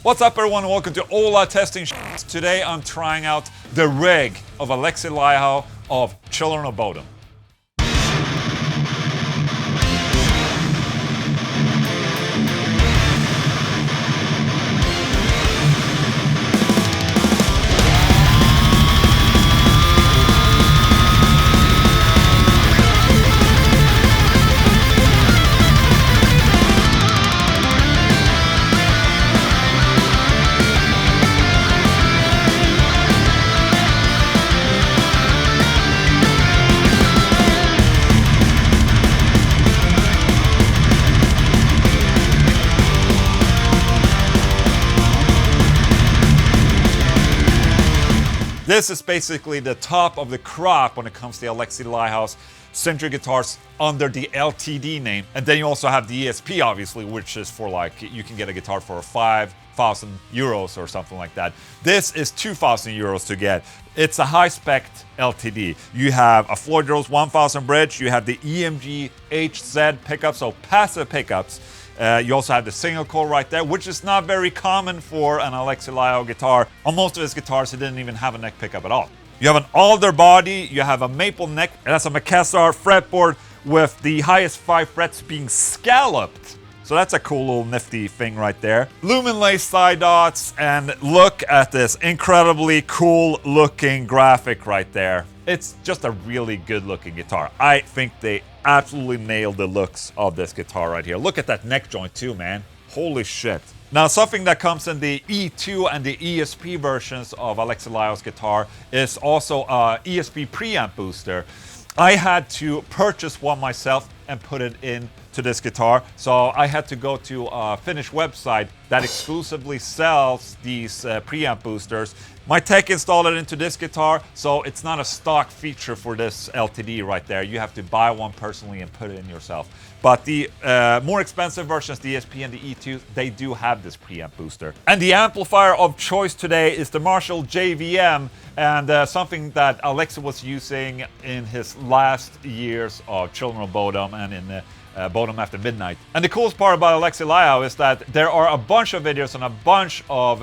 What's up everyone, welcome to Ola Testing. Today I'm trying out the rig of Alexi Laiho of Children of Bodom. This is basically the top of the crop when it comes to Alexi Laiho's Century guitars under the LTD name. And then you also have the ESP, obviously, which is for like, you can get a guitar for 5,000 euros or something like that. This is 2,000 euros to get. It's a high-spec LTD. You have a Floyd Rose 1000 bridge, you have the EMG HZ pickups, so passive pickups. You also have the single coil right there, which is not very common for an Alexi Laiho guitar. On most of his guitars, he didn't even have a neck pickup at all. You have an alder body, you have a maple neck, and that's a Macassar fretboard with the highest 5 frets being scalloped. So that's a cool little nifty thing right there. Lumen lace side dots, and look at this incredibly cool looking graphic right there. It's just a really good looking guitar. I think they absolutely nailed the looks of this guitar right here. Look at that neck joint too, man. Holy shit. Now, something that comes in the E2 and the ESP versions of Alexi Laiho's guitar is also a ESP preamp booster. I had to purchase one myself and put it into this guitar. So I had to go to a Finnish website that exclusively sells these preamp boosters. My tech installed it into this guitar, so it's not a stock feature for this LTD right there. You have to buy one personally and put it in yourself. But the more expensive versions, the ESP and the E2, they do have this preamp booster. And the amplifier of choice today is the Marshall JVM, and something that Alexi was using in his last years of Children of Bodom and in the Bodom After Midnight. And the coolest part about Alexi Laiho is that there are a bunch of videos and a bunch of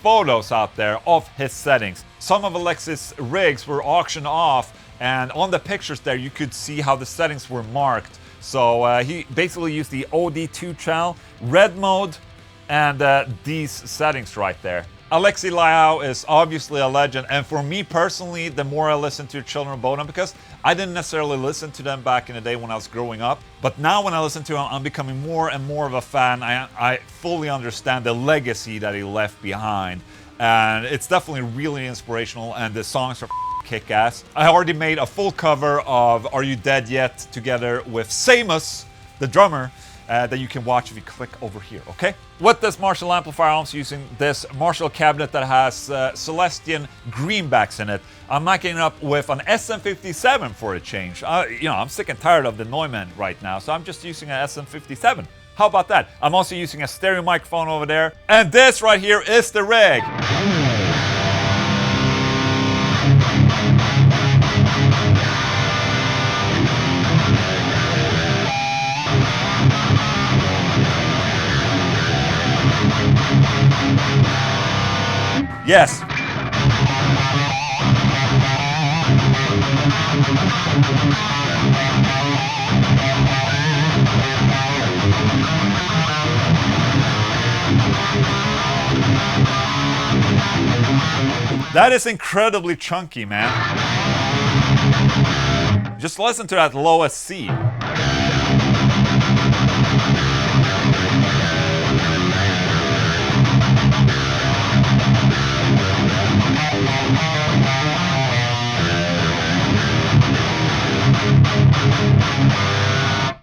photos out there of his settings. Some of Alexi's rigs were auctioned off, and on the pictures there you could see how the settings were marked. So he basically used the OD2 channel, red mode, and these settings right there. Alexi Laiho is obviously a legend, and for me personally, the more I listen to Children of Bodom, because I didn't necessarily listen to them back in the day when I was growing up, but now when I listen to him, I'm becoming more and more of a fan. I fully understand the legacy that he left behind, and it's definitely really inspirational, and the songs are kick-ass. I already made a full cover of Are You Dead Yet together with Samus, the drummer, that you can watch if you click over here, okay? With this Marshall amplifier, I'm using this Marshall cabinet that has Celestian greenbacks in it. I'm miking it up with an SM57 for a change. I'm sick and tired of the Neumann right now, so I'm just using an SM57. How about that? I'm also using a stereo microphone over there. And this right here is the rig. Yes. That is incredibly chunky, man. Just listen to that lowest C.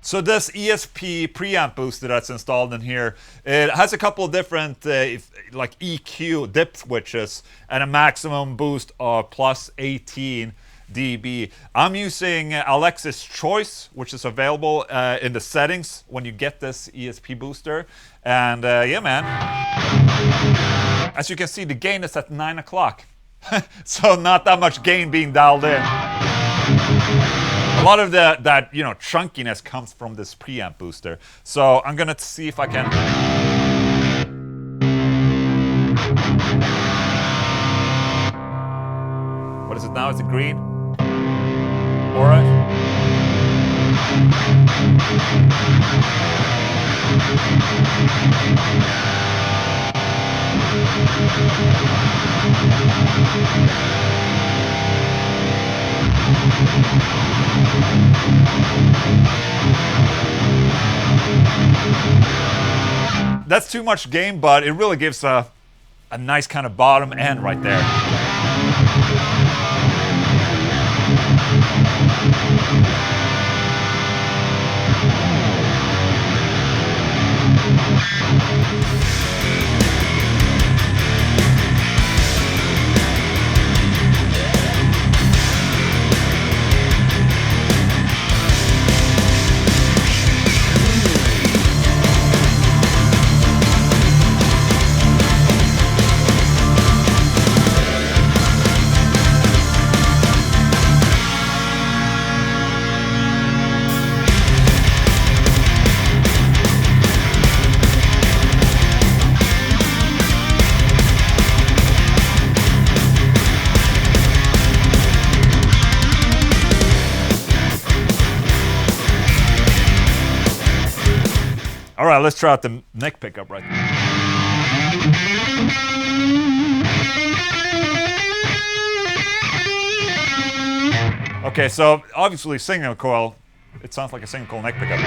So this ESP preamp booster that's installed in here, it has a couple of different like EQ dip switches and a maximum boost of plus 18 dB. I'm using Alexi's Choice, which is available in the settings when you get this ESP booster. And yeah, man. As you can see, the gain is at 9 o'clock. So not that much gain being dialed in. A lot of that chunkiness comes from this preamp booster. So I'm gonna see if I can. it now? Is it green? Orange? That's too much gain, but it really gives a nice kind of bottom end right there. All right, let's try out the neck pickup right there. Okay, so obviously single coil, it sounds like a single coil neck pickup.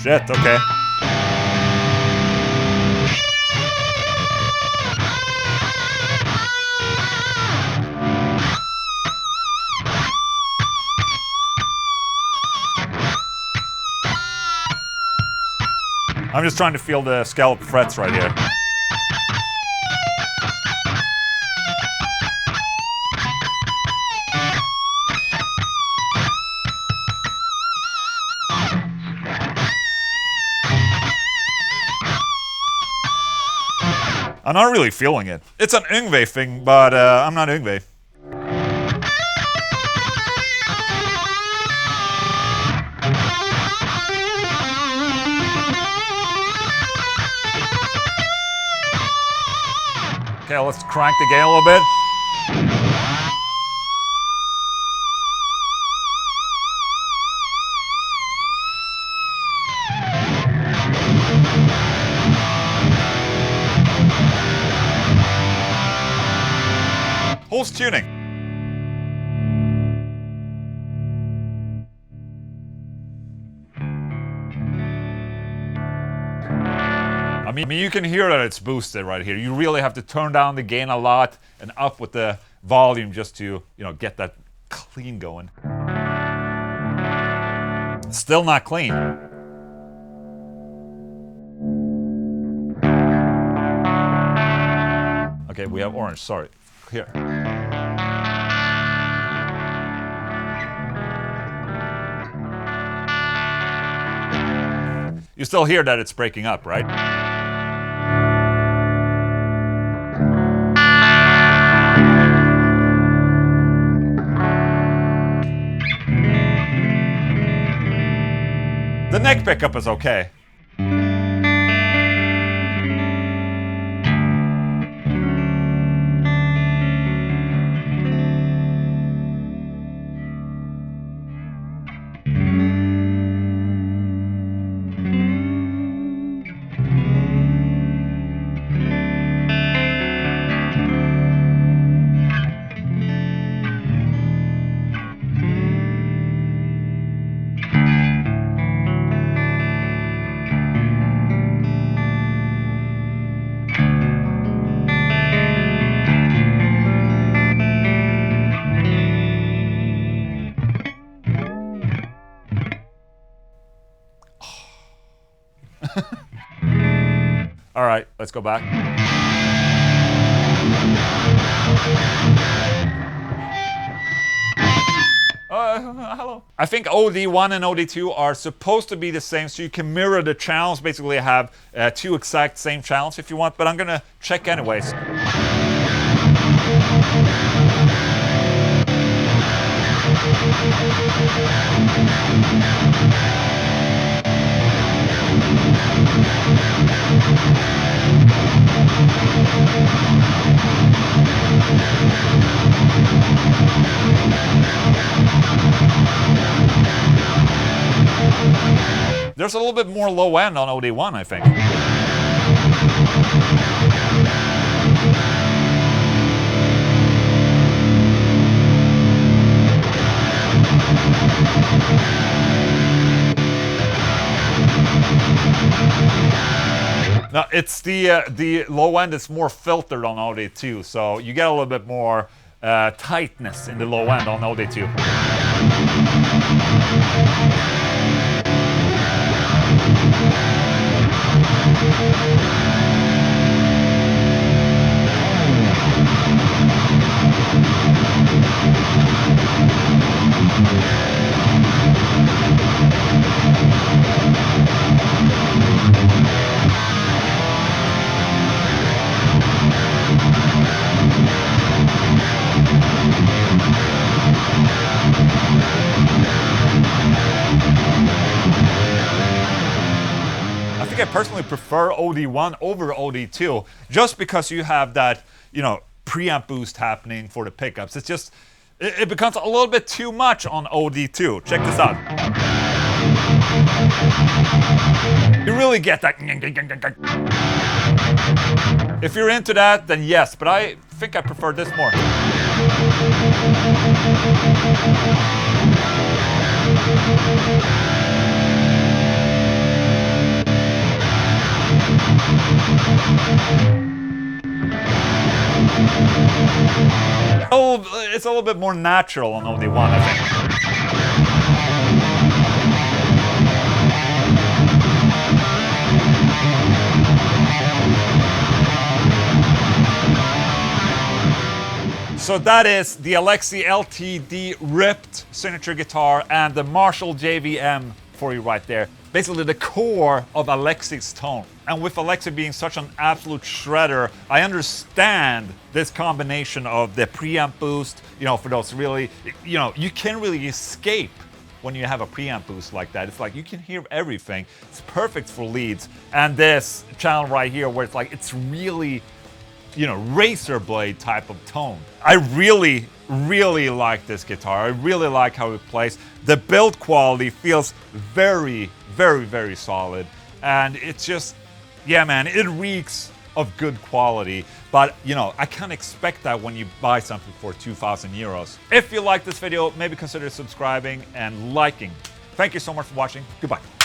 Shit, okay. I'm just trying to feel the scalloped frets right here. I'm not really feeling it. It's an Yngwie thing, but I'm not Yngwie. Okay, let's crank the gain a little bit. Who's tuning? I mean, you can hear that it's boosted right here. You really have to turn down the gain a lot and up with the volume just to, you know, get that clean going. Still not clean. Okay, we have orange, sorry. Here. You still hear that it's breaking up, right? The neck pickup is okay. All right, let's go back. hello. I think OD1 and OD2 are supposed to be the same, so you can mirror the channels, basically have two exact same channels if you want, but I'm gonna check anyways. There's a little bit more low end on OD1, I think. Now, it's the low end is more filtered on OD2, so you get a little bit more tightness in the low end on OD2. I personally prefer OD1 over OD2 just because you have that, you know, preamp boost happening for the pickups. It's just, it becomes a little bit too much on OD2. Check this out. You really get that. If you're into that, then yes, but I think I prefer this more. It's a little bit more natural on OD1, I think. So that is the Alexi LTD Ripped signature guitar and the Marshall JVM for you right there. Basically the core of Alexi's tone. And with Alexi being such an absolute shredder, I understand this combination of the preamp boost, you know, for those really, you know, you can't really escape when you have a preamp boost like that. It's like you can hear everything. It's perfect for leads. And this channel right here where it's like, it's really, you know, razor blade type of tone. I really like this guitar. I really like how it plays. The build quality feels very solid. And it's just, yeah, man, it reeks of good quality. But, you know, I can't expect that when you buy something for 2,000 euros. If you like this video, maybe consider subscribing and liking. Thank you so much for watching. Goodbye.